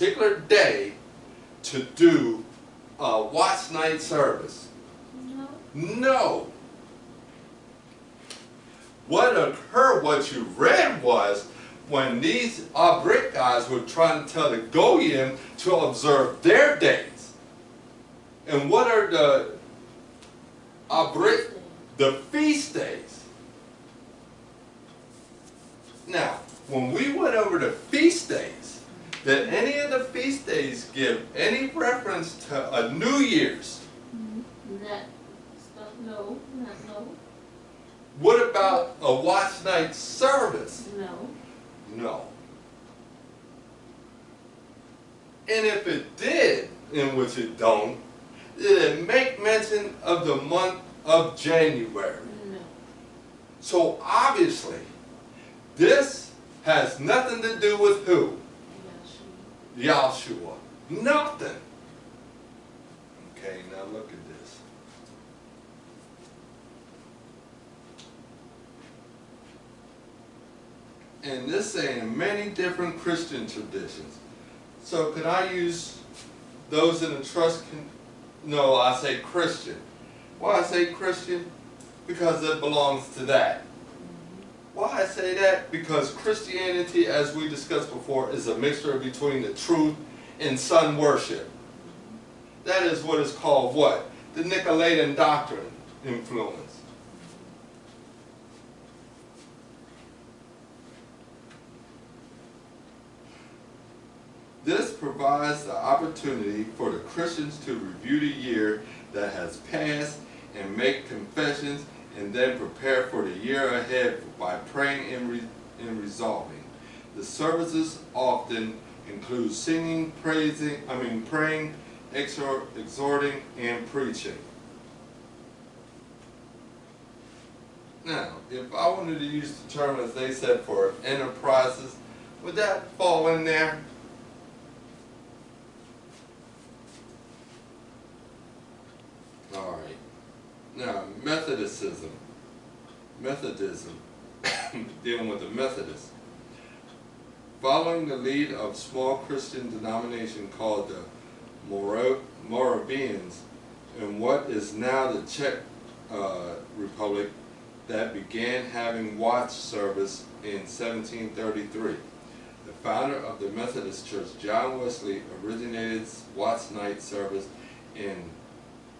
particular day to do a watch night service? No. No. What occurred, what you read was, when these Abrit guys were trying to tell the Goyim to observe their days. And what are the Abrit? The feast days. Now, when we went over the feast days, did any of the feast days give any reference to a New Year's? No, not no. What about a watch night service? No. No. And if it did, in which it don't, did it make mention of the month of January? No. So obviously, this has nothing to do with who? Yahshua. Nothing. Okay, now look at this. And this saying in many different Christian traditions. So can I use those in the trust? No, I say Christian. Why I say Christian? Because it belongs to that. Why I say that? Because Christianity, as we discussed before, is a mixture between the truth and sun worship. That is what is called what? The Nicolaitan doctrine influence. This provides the opportunity for the Christians to review the year that has passed and make confessions, and then prepare for the year ahead by praying and resolving. The services often include singing, praying, exhorting, and preaching. Now, if I wanted to use the term as they said for enterprises, would that fall in there? All right. Now, Methodism, dealing with the Methodists. Following the lead of small Christian denomination called the Moravians in what is now the Czech Republic, that began having watch service in 1733. The founder of the Methodist Church, John Wesley, originated watch night service in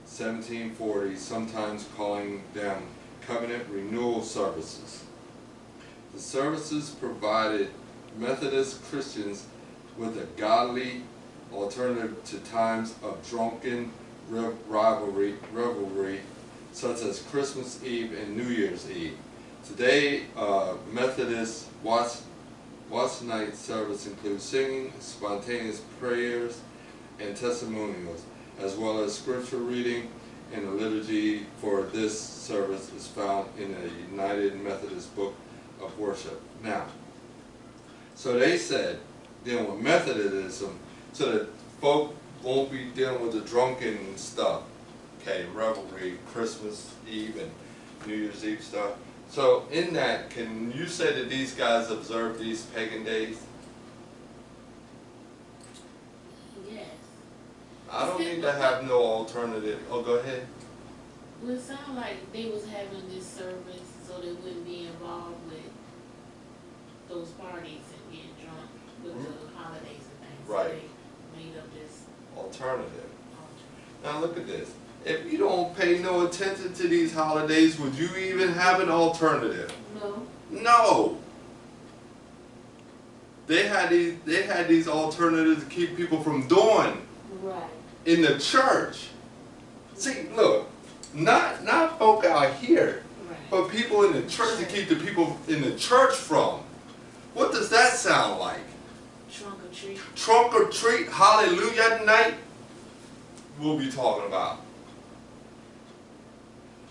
1740, sometimes calling them covenant renewal services. The services provided Methodist Christians with a godly alternative to times of drunken revelry, such as Christmas Eve and New Year's Eve. Today, Methodist watch night service includes singing, spontaneous prayers, and testimonials, as well as scripture reading, and the liturgy for this service is found in the United Methodist Book of Worship. Now, so they said, dealing with Methodism, so that folk won't be dealing with the drunken stuff, okay, revelry, Christmas Eve and New Year's Eve stuff. So in that, can you say that these guys observe these pagan days? I don't need to have no alternative. Oh, go ahead. Well, it sounded like they was having this service so they wouldn't be involved with those parties and getting drunk with the holidays and things. Right. So they made up this Alternative. Now look at this. If you don't pay no attention to these holidays, would you even have an alternative? No. No. They had these alternatives to keep people from doing. Right. In the church. See, look, not folk out here, Right. but people in the church to keep the people in the church from. What does that sound like? Trunk or treat. Trunk or treat, hallelujah night, we'll be talking about.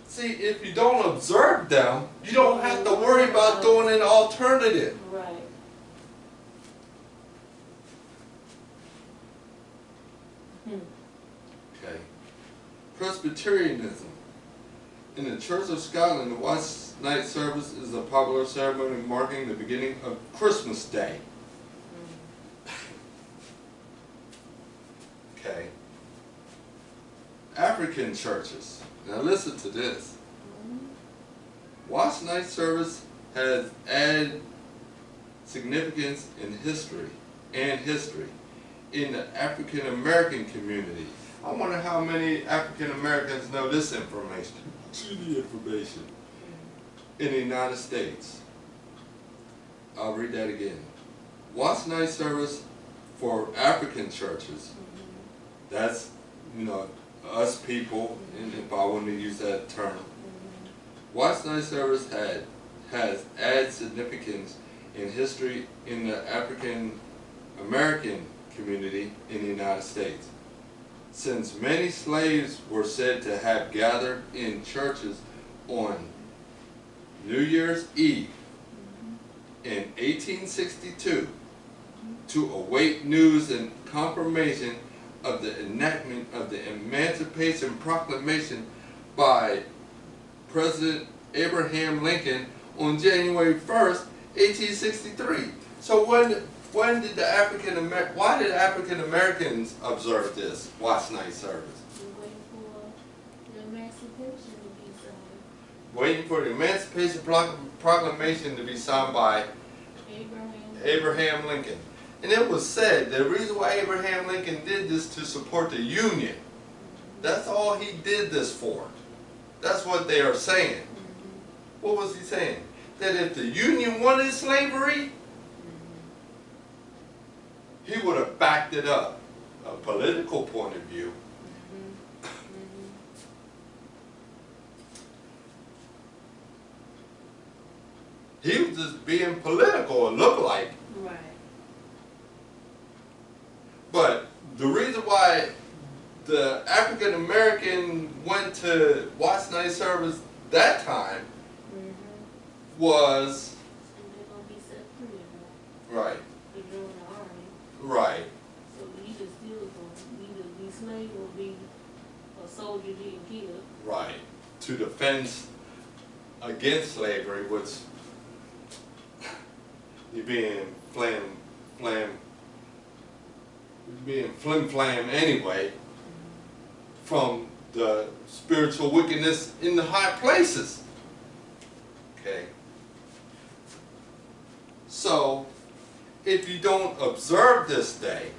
See, if you don't observe them, you don't have to worry about doing an alternative. Right. Okay. Presbyterianism. In the Church of Scotland, the watch night service is a popular ceremony marking the beginning of Christmas Day. African churches. Now listen to this. Watch night service has added significance in history in the African American community. I wonder how many African Americans know this information. In the United States. I'll read that again. Watch night service for African churches. That's, you know, us people, and if I want to use that term. Watch night service has added significance in history in the African American community in the United States. Since many slaves were said to have gathered in churches on New Year's Eve in 1862 to await news and confirmation of the enactment of the Emancipation Proclamation by President Abraham Lincoln on January 1st, 1863. So when did why did African Americans observe this watch night service? Waiting for the emancipation to be signed. Waiting for the Emancipation Proclamation to be signed by Abraham Lincoln. And it was said the reason why Abraham Lincoln did this to support the Union. That's all he did this for. That's what they are saying. What was he saying? That if the Union wanted slavery, he would have backed it up. A political point of view. He was just being political, it looked like. Right. But the reason why the African American went to watch night service that time was So they're gonna be set free, right. to join the army. Right. So either still gonna either be slave or be a soldier getting killed. Right. To defend against slavery, which you're being flim-flam anyway from the spiritual wickedness in the high places. Okay. So, if you don't observe this day,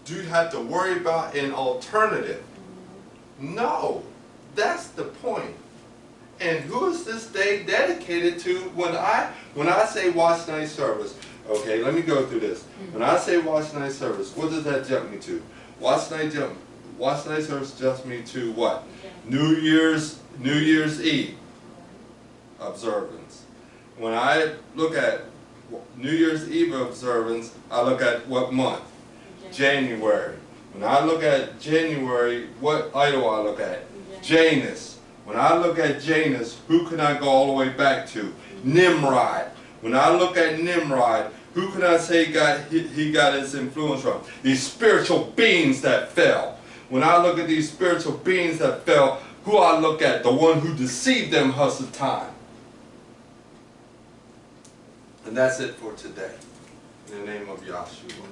do you have to worry about an alternative? No, that's the point. And who is this day dedicated to? When I say watch night service, okay, let me go through this. When I say watch night service, what does that jump me to? Watch night service jumps me to what? New Year's Eve observance. When I look at New Year's Eve observance, I look at what month? January. When I look at January, what idol I look at? Janus. When I look at Janus, who can I go all the way back to? Nimrod. When I look at Nimrod, who can I say he got his influence from? These spiritual beings that fell. When I look at these spiritual beings that fell, who I look at? The one who deceived them Hasatan. And that's it for today. In the name of Yahshua.